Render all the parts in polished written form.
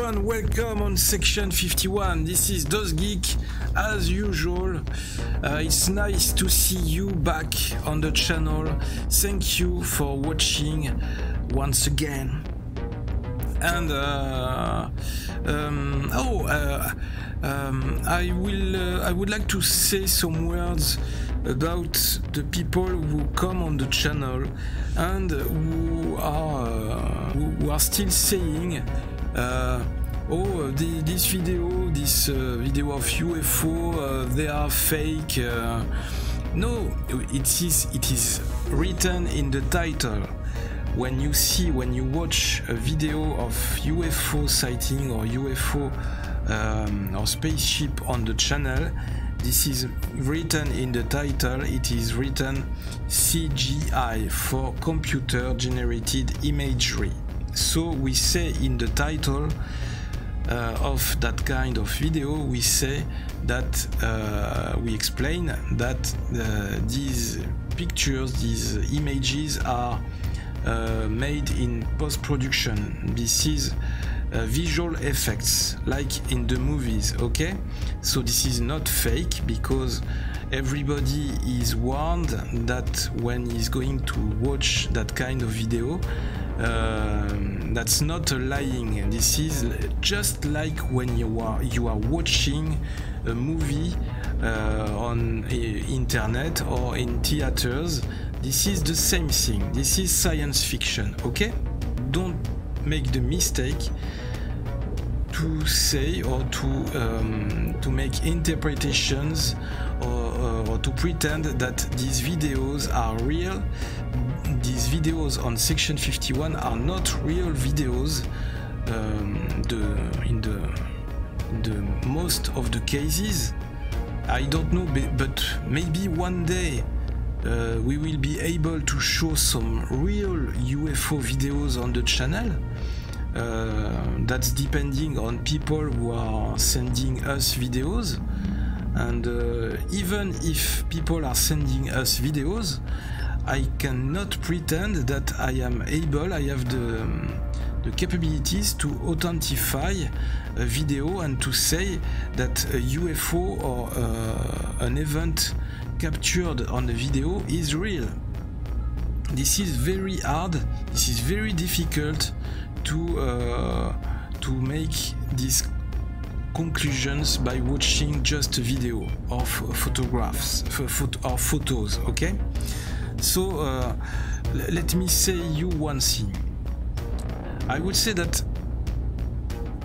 everyone, welcome on section 51. This is DOSGeek as usual. It's nice to see you back on the channel. Thank you for watching once again. And I would like to say some words about the people who come on the channel and who are still saying this video of UFO they are fake. No, it is written in the title. When you watch a video of UFO sighting or UFO or spaceship on the channel, this is written in the title. It is written CGI for computer generated imagery. So we say in the title of that kind of video, we say that we explain that these pictures, these images are made in post-production. This is visual effects like in the movies, okay? So this is not fake, because everybody is warned that when he's going to watch that kind of video, that's not a lying. This is just like when you are watching a movie on internet or in theaters. This is the same thing. This is science fiction, okay? Don't make the mistake to say or to make interpretations or to pretend that these videos are real. These videos on section 51 are not real videos. In the most of the cases, I don't know, but maybe one day we will be able to show some real UFO videos on the channel. That's depending on people who are sending us videos. And even if people are sending us videos, I cannot pretend that I am able, I have the capabilities to authentify a video and to say that a UFO or an event captured on the video is real. This is very hard, this is very difficult to make these conclusions by watching just a video of photographs or photos, okay? So let me say you one thing. I would say that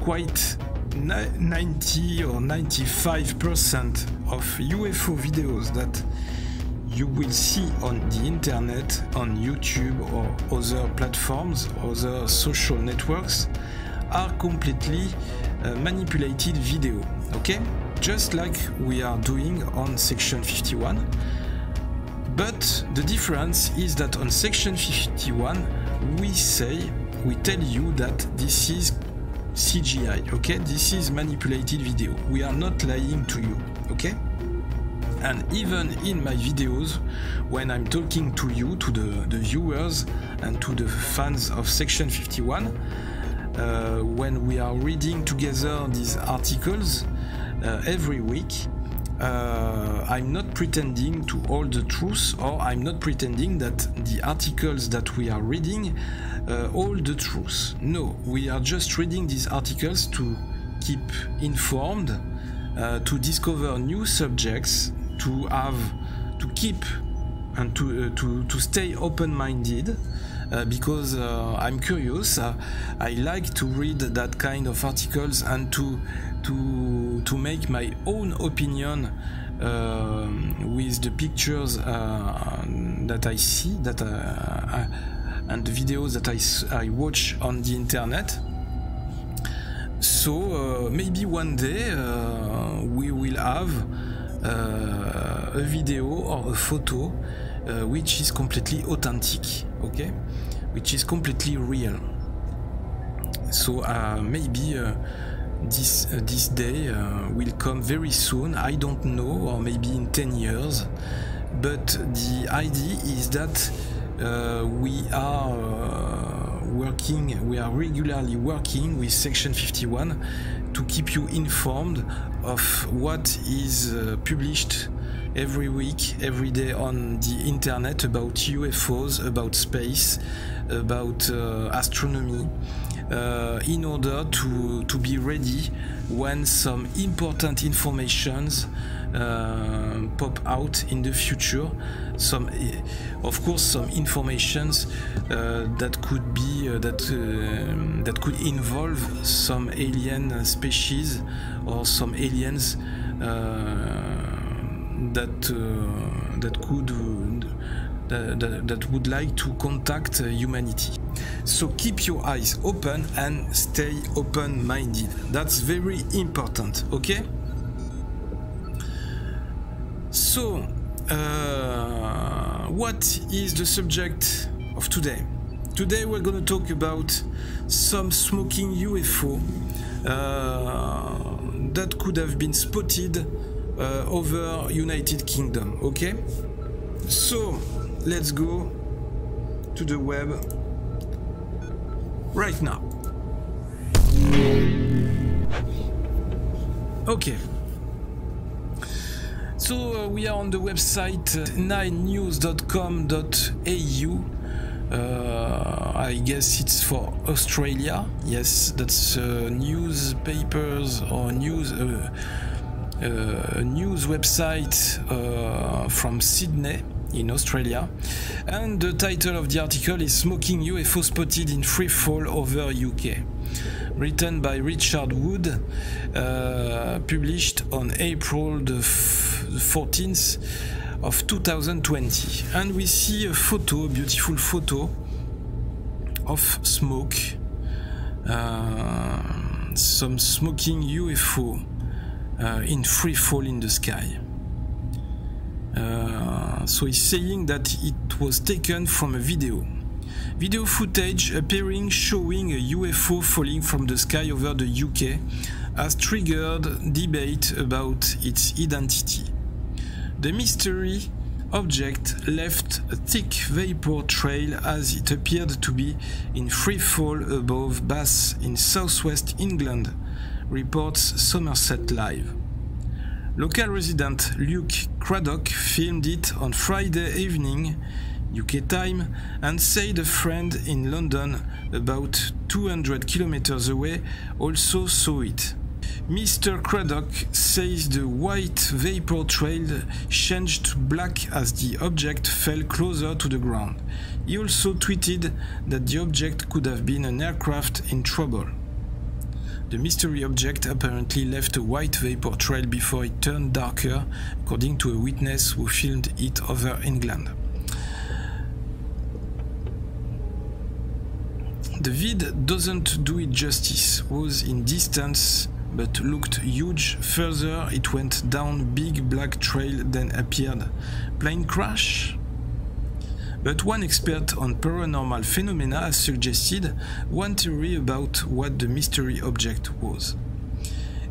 quite 90 or 95% of UFO videos that you will see on the internet, on YouTube or other platforms, other social networks, are completely manipulated video, okay? Just like we are doing on section 51. But the difference is that on section 51 we tell you that this is CGI, okay? This is manipulated video. We are not lying to you, okay? And even in my videos, when I'm talking to you, to the viewers and to the fans of section 51, when we are reading together these articles every week, I'm not pretending to hold the truth, or I'm not pretending that the articles that we are reading hold the truth. No, we are just reading these articles to keep informed, to discover new subjects, to keep and to stay open-minded, because I'm curious. I like to read that kind of articles and to make my own opinion with the pictures that I see, and the videos that I watch on the internet. So maybe one day we will have a video or a photo which is completely authentic, okay, which is completely real. So maybe this day will come very soon. I don't know, or maybe in 10 years. But the idea is that we regularly working with Section 51 to keep you informed of what is published every week, every day on the internet about UFOs, about space, about astronomy, in order to be ready when some important informations pop out in the future. Of course, some informations that could be that could involve some alien species or some aliens that would like to contact humanity. So keep your eyes open and stay open-minded. That's very important, okay? So, what is the subject of today? Today we're going to talk about some smoking UFO that could have been spotted over United Kingdom, okay? So, let's go to the web right now. Okay. So we are on the website 9news.com.au. I guess it's for Australia. Yes, that's newspapers or news website from Sydney in Australia. And the title of the article is "Smoking UFO Spotted in Free Fall over UK." Written by Richard Wood, published on April the 14th of 2020. And we see a photo, a beautiful photo of smoke, some smoking UFO in free fall in the sky. So he's saying that it was taken from a video. Video footage appearing showing a UFO falling from the sky over the UK has triggered debate about its identity. The mystery object left a thick vapor trail as it appeared to be in free fall above Bath in southwest England, reports Somerset Live. Local resident Luke Craddock filmed it on Friday evening UK time and said a friend in London about 200 kilometers away also saw it. Mr. Craddock says the white vapor trail changed to black as the object fell closer to the ground. He also tweeted that the object could have been an aircraft in trouble. The mystery object apparently left a white vapor trail before it turned darker, according to a witness who filmed it over England. The vid doesn't do it justice, was in distance but looked huge. Further it went down big black trail then appeared. Plane crash? But one expert on paranormal phenomena has suggested one theory about what the mystery object was.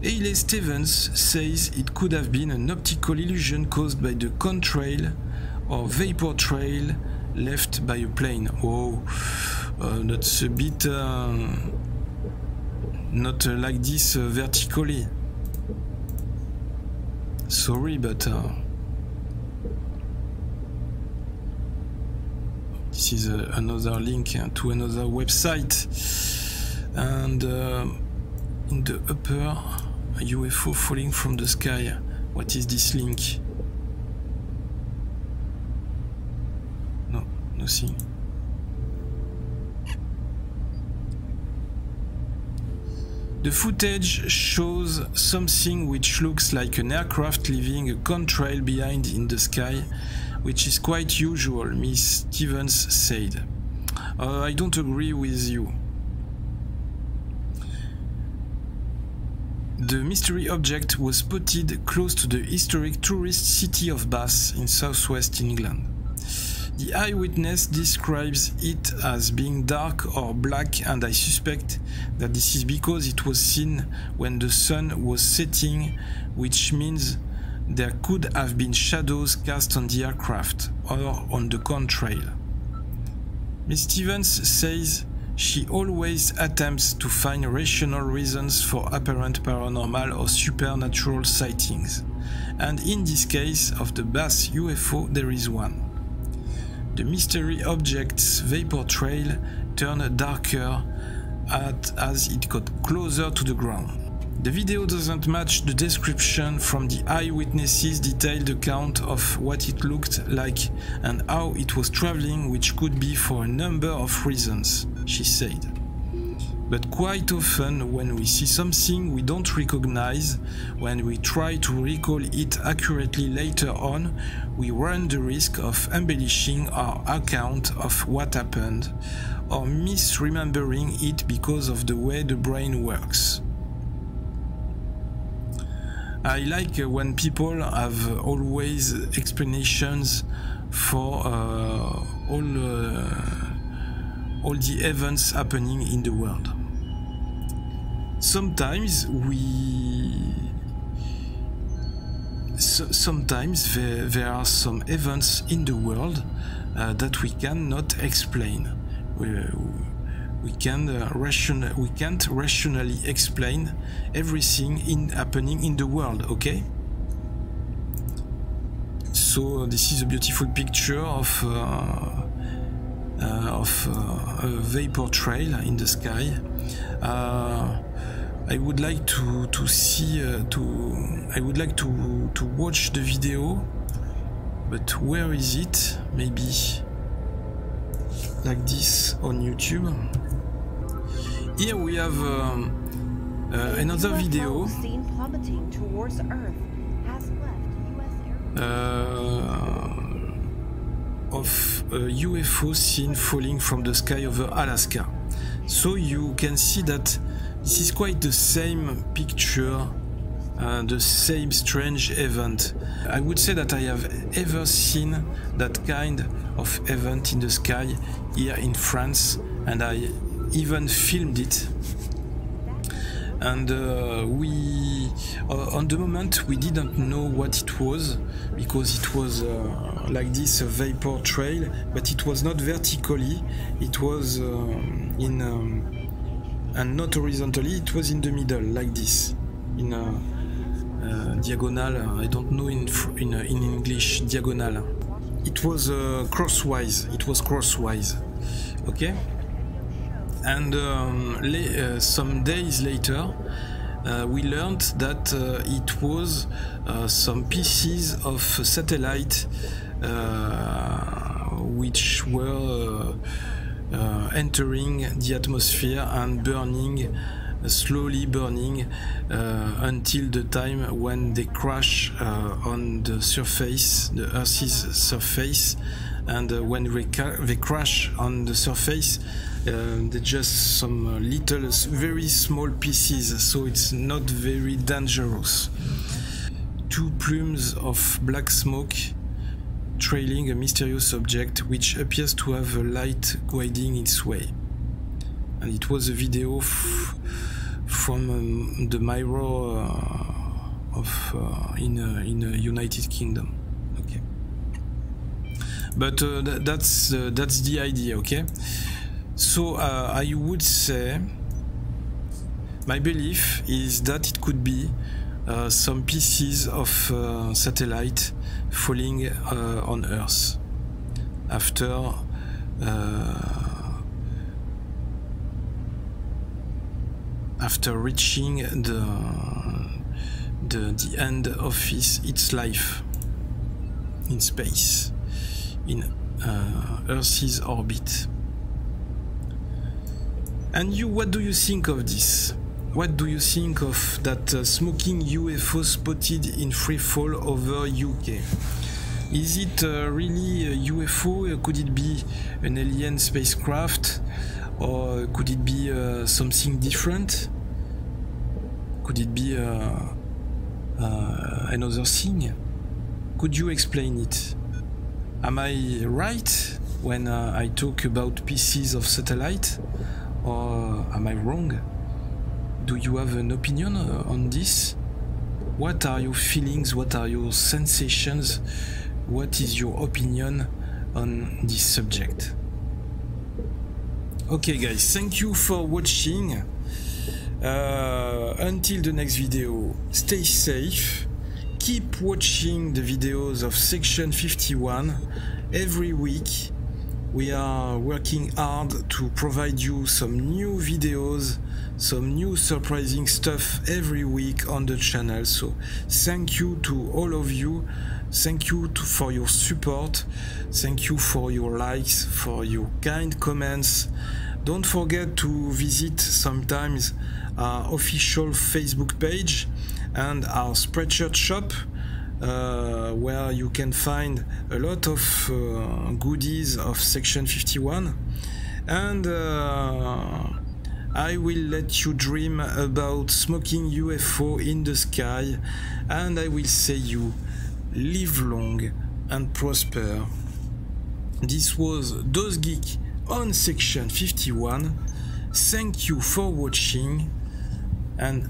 Hayley Stevens says it could have been an optical illusion caused by the contrail or vapor trail left by a plane. Oh, that's a bit not like this vertically. Sorry, but this is another link to another website. And in the upper, a UFO falling from the sky. What is this link? No, nothing. The footage shows something which looks like an aircraft leaving a contrail behind in the sky, which is quite usual, Miss Stevens said. I don't agree with you. The mystery object was spotted close to the historic tourist city of Bath in southwest England. The eyewitness describes it as being dark or black, and I suspect that this is because it was seen when the sun was setting, which means there could have been shadows cast on the aircraft or on the contrail. Ms. Stevens says She always attempts to find rational reasons for apparent paranormal or supernatural sightings. And in this case of the Bass UFO, there is one. The mystery object's vapor trail turned darker as it got closer to the ground. The video doesn't match the description from the eyewitnesses' detailed account of what it looked like and how it was traveling, which could be for a number of reasons, she said. But quite often when we see something we don't recognize, when we try to recall it accurately later on, we run the risk of embellishing our account of what happened, or misremembering it because of the way the brain works. I like when people have always explanations for all the events happening in the world. Sometimes there are some events in the world that we cannot explain. We can't rationally explain everything happening in the world, okay? So this is a beautiful picture of a vapor trail in the sky. I would like to see I would like to watch the video, but where is it? Maybe like this on YouTube. Here we have another video of a UFO seen falling from the sky over Alaska. So you can see that this is quite the same picture, the same strange event. I would say that I have ever seen that kind of event in the sky here in France, and I even filmed it. And on the moment we didn't know what it was, because it was like this, a vapor trail, but it was not vertically, it was and not horizontally, it was in the middle, like this, in diagonal. I don't know in English, diagonal. It was crosswise. It was crosswise, okay. And some days later, we learned that it was some pieces of satellite which were entering the atmosphere and burning, slowly burning, until the time when they crash on the surface, the Earth's surface. And when they crash on the surface, they're just some little, very small pieces, so it's not very dangerous. Two plumes of black smoke trailing a mysterious object which appears to have a light guiding its way. And it was a video from the Mirror in United Kingdom. Okay, but that's the idea. Okay, so I would say my belief is that it could be some pieces of satellite falling on Earth after reaching the end of its life in space, in Earth's orbit. And you, what do you think of this? What do you think of that smoking UFO spotted in free fall over UK? Is it really a UFO? Could it be an alien spacecraft? Or could it be something different? Could it be another thing? Could you explain it? Am I right when I talk about pieces of satellite? Or am I wrong? Do you have an opinion on this? What are your feelings? What are your sensations? What is your opinion on this subject? Okay guys, thank you for watching. Until the next video, stay safe. Keep watching the videos of Section 51 every week. We are working hard to provide you some new videos, some new surprising stuff every week on the channel. So thank you to all of you. Thank you for your support. Thank you for your likes, for your kind comments. Don't forget to visit sometimes our official Facebook page and our Spreadshirt shop, where you can find a lot of goodies of Section 51, and I will let you dream about smoking UFO in the sky, and I will say you live long and prosper. This was DozGeek on Section 51. Thank you for watching and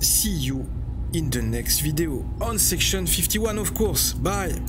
see you in the next video on Section 51, of course. Bye.